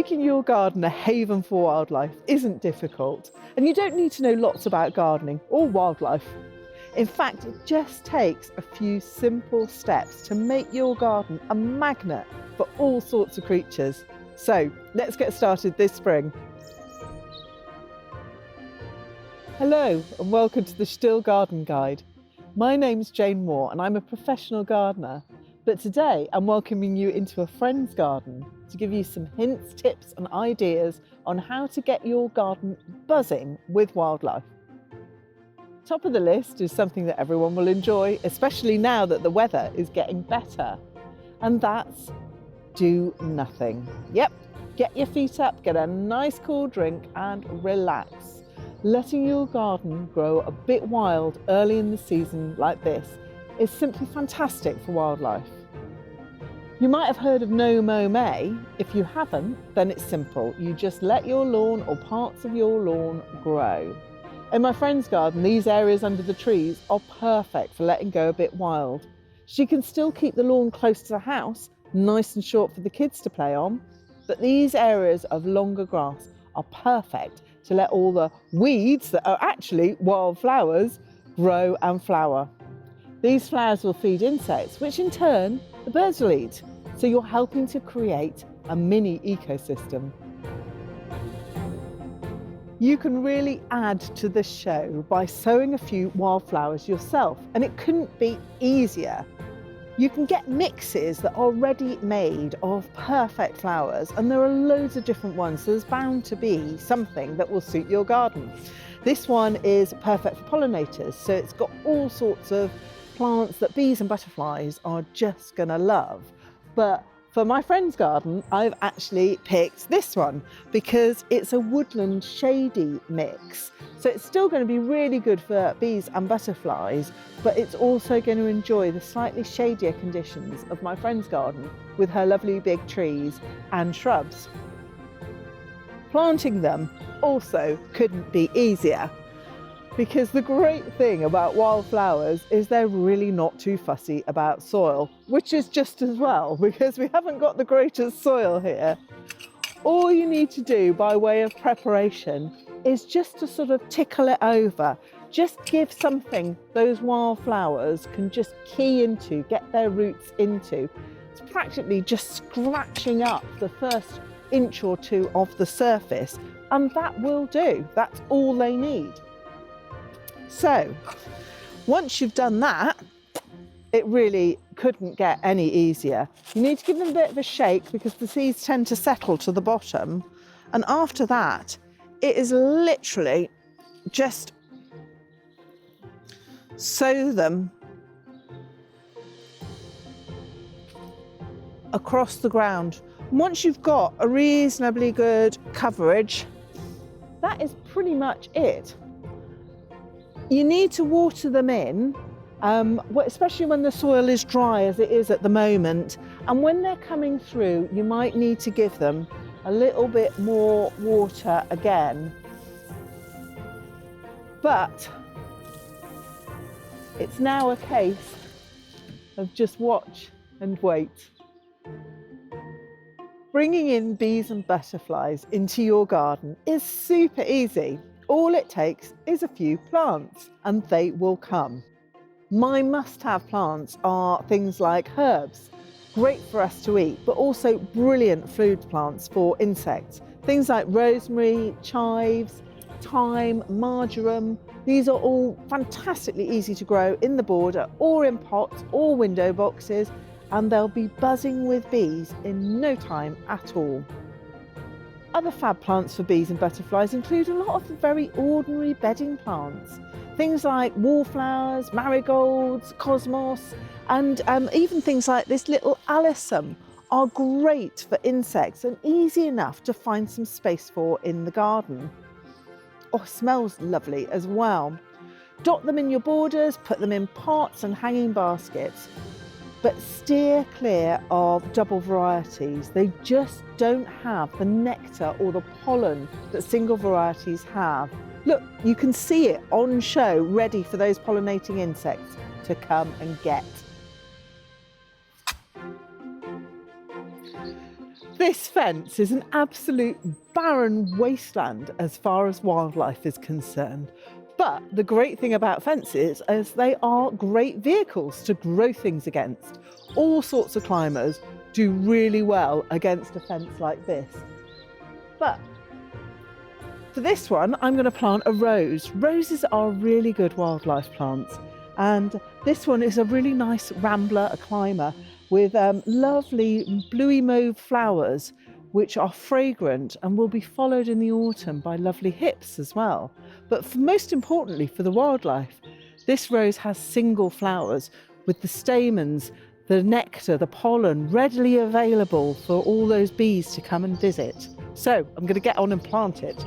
Making your garden a haven for wildlife isn't difficult, and you don't need to know lots about gardening or wildlife. In fact, it just takes a few simple steps to make your garden a magnet for all sorts of creatures. So let's get started this spring. Hello and welcome to the STIHL Garden Guide. My name's Jane Moore and I'm a professional gardener, but today I'm welcoming you into a friend's garden to give you some hints, tips and ideas on how to get your garden buzzing with wildlife. Top of the list is something that everyone will enjoy, especially now that the weather is getting better, and that's do nothing. Yep, get your feet up, get a nice cool drink and relax. Letting your garden grow a bit wild early in the season like this is simply fantastic for wildlife. You might have heard of No Mow May. If you haven't, then it's simple. You just let your lawn or parts of your lawn grow. In my friend's garden, these areas under the trees are perfect for letting go a bit wild. She can still keep the lawn close to the house, nice and short for the kids to play on, but these areas of longer grass are perfect to let all the weeds that are actually wildflowers grow and flower. These flowers will feed insects, which in turn the birds will eat. So you're helping to create a mini ecosystem. You can really add to the show by sowing a few wildflowers yourself, and it couldn't be easier. You can get mixes that are ready made of perfect flowers, and there are loads of different ones, so there's bound to be something that will suit your garden. This one is perfect for pollinators, so it's got all sorts of plants that bees and butterflies are just gonna love. But for my friend's garden, I've actually picked this one because it's a woodland shady mix. So it's still going to be really good for bees and butterflies, but it's also going to enjoy the slightly shadier conditions of my friend's garden with her lovely big trees and shrubs. Planting them also couldn't be easier, because the great thing about wildflowers is they're really not too fussy about soil, which is just as well, because we haven't got the greatest soil here. All you need to do by way of preparation is just to sort of tickle it over. Just give something those wildflowers can just key into, get their roots into. It's practically just scratching up the first inch or two of the surface, and that will do. That's all they need. So once you've done that, it really couldn't get any easier. You need to give them a bit of a shake because the seeds tend to settle to the bottom. And after that, it is literally just sow them across the ground. Once you've got a reasonably good coverage, that is pretty much it. You need to water them in, especially when the soil is dry as it is at the moment. And when they're coming through, you might need to give them a little bit more water again. But it's now a case of just watch and wait. Bringing in bees and butterflies into your garden is super easy. All it takes is a few plants and they will come. My must-have plants are things like herbs, great for us to eat, but also brilliant food plants for insects. Things like rosemary, chives, thyme, marjoram. These are all fantastically easy to grow in the border or in pots or window boxes, and they'll be buzzing with bees in no time at all. Other fab plants for bees and butterflies include a lot of the very ordinary bedding plants. Things like wallflowers, marigolds, cosmos, and even things like this little alyssum are great for insects and easy enough to find some space for in the garden. Oh, smells lovely as well. Dot them in your borders, put them in pots and hanging baskets. But steer clear of double varieties. They just don't have the nectar or the pollen that single varieties have. Look, you can see it on show, ready for those pollinating insects to come and get. This fence is an absolute barren wasteland as far as wildlife is concerned. But the great thing about fences is they are great vehicles to grow things against. All sorts of climbers do really well against a fence like this. But for this one, I'm going to plant a rose. Roses are really good wildlife plants. And this one is a really nice rambler, a climber, with lovely bluey mauve flowers, which are fragrant and will be followed in the autumn by lovely hips as well. But most importantly for the wildlife, this rose has single flowers with the stamens, the nectar, the pollen readily available for all those bees to come and visit. So I'm going to get on and plant it.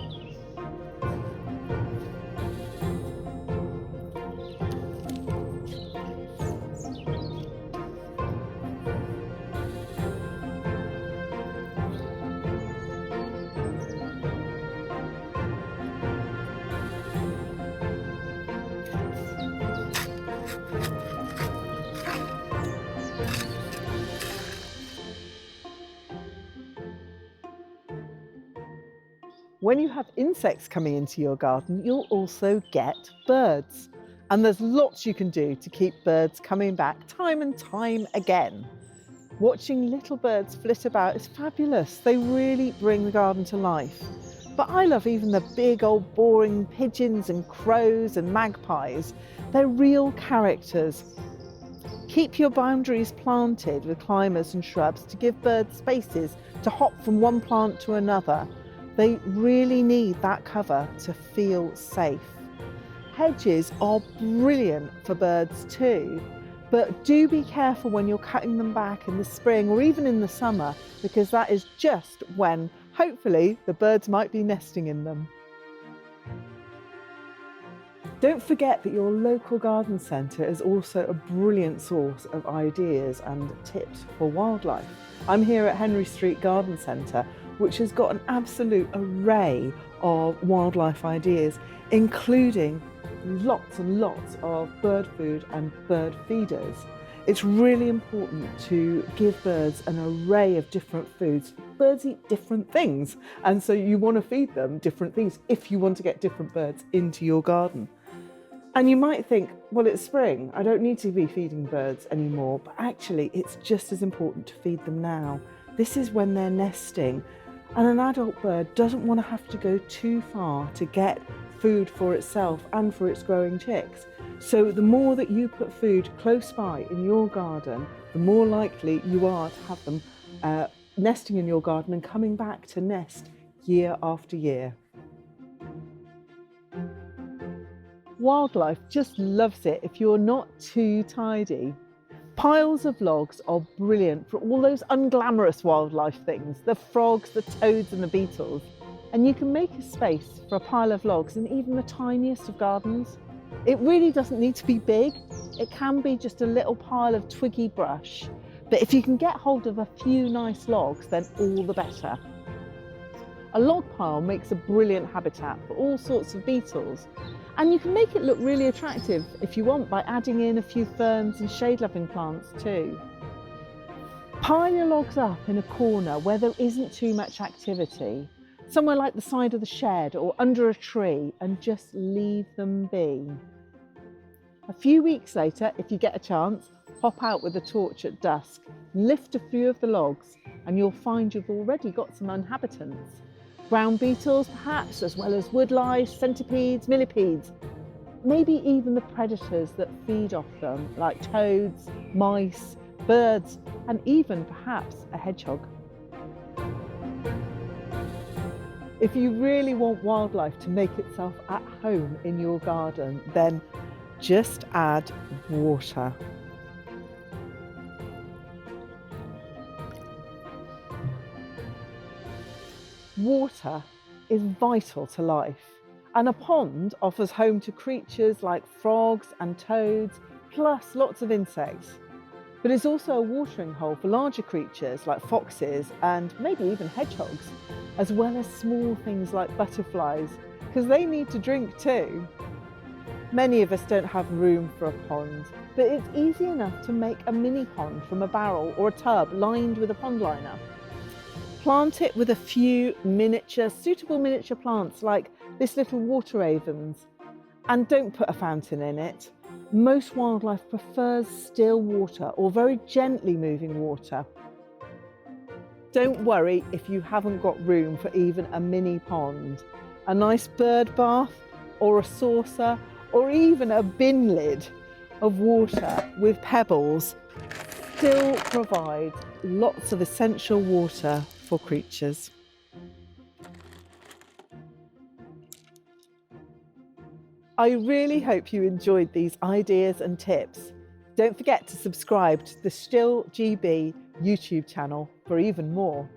When you have insects coming into your garden, you'll also get birds. And there's lots you can do to keep birds coming back time and time again. Watching little birds flit about is fabulous. They really bring the garden to life. But I love even the big old boring pigeons and crows and magpies. They're real characters. Keep your boundaries planted with climbers and shrubs to give birds spaces to hop from one plant to another. They really need that cover to feel safe. Hedges are brilliant for birds too, but do be careful when you're cutting them back in the spring or even in the summer, because that is just when, hopefully, the birds might be nesting in them. Don't forget that your local garden centre is also a brilliant source of ideas and tips for wildlife. I'm here at Henry Street Garden Centre, which has got an absolute array of wildlife ideas, including lots and lots of bird food and bird feeders. It's really important to give birds an array of different foods. Birds eat different things, and so you want to feed them different things if you want to get different birds into your garden. And you might think, well, it's spring, I don't need to be feeding birds anymore, but actually it's just as important to feed them now. This is when they're nesting, and an adult bird doesn't want to have to go too far to get food for itself and for its growing chicks. So the more that you put food close by in your garden, the more likely you are to have them nesting in your garden and coming back to nest year after year. Wildlife just loves it if you're not too tidy. Piles of logs are brilliant for all those unglamorous wildlife things, the frogs, the toads and the beetles. And you can make a space for a pile of logs in even the tiniest of gardens. It really doesn't need to be big. It can be just a little pile of twiggy brush. But if you can get hold of a few nice logs, then all the better. A log pile makes a brilliant habitat for all sorts of beetles. And you can make it look really attractive if you want by adding in a few ferns and shade-loving plants too. Pile your logs up in a corner where there isn't too much activity, somewhere like the side of the shed or under a tree, and just leave them be. A few weeks later, if you get a chance, hop out with a torch at dusk, lift a few of the logs, and you'll find you've already got some inhabitants. Ground beetles perhaps, as well as woodlice, centipedes, millipedes, maybe even the predators that feed off them, like toads, mice, birds, and even perhaps a hedgehog. If you really want wildlife to make itself at home in your garden, then just add water. Water is vital to life, and a pond offers home to creatures like frogs and toads, plus lots of insects. But it's also a watering hole for larger creatures like foxes and maybe even hedgehogs, as well as small things like butterflies, because they need to drink too. Many of us don't have room for a pond, but it's easy enough to make a mini pond from a barrel or a tub lined with a pond liner. Plant it with a few suitable miniature plants like this little water ravens, and don't put a fountain in it. Most wildlife prefers still water or very gently moving water. Don't worry if you haven't got room for even a mini pond. A nice bird bath or a saucer or even a bin lid of water with pebbles still provides lots of essential water for creatures. I really hope you enjoyed these ideas and tips. Don't forget to subscribe to the STIHL GB YouTube channel for even more.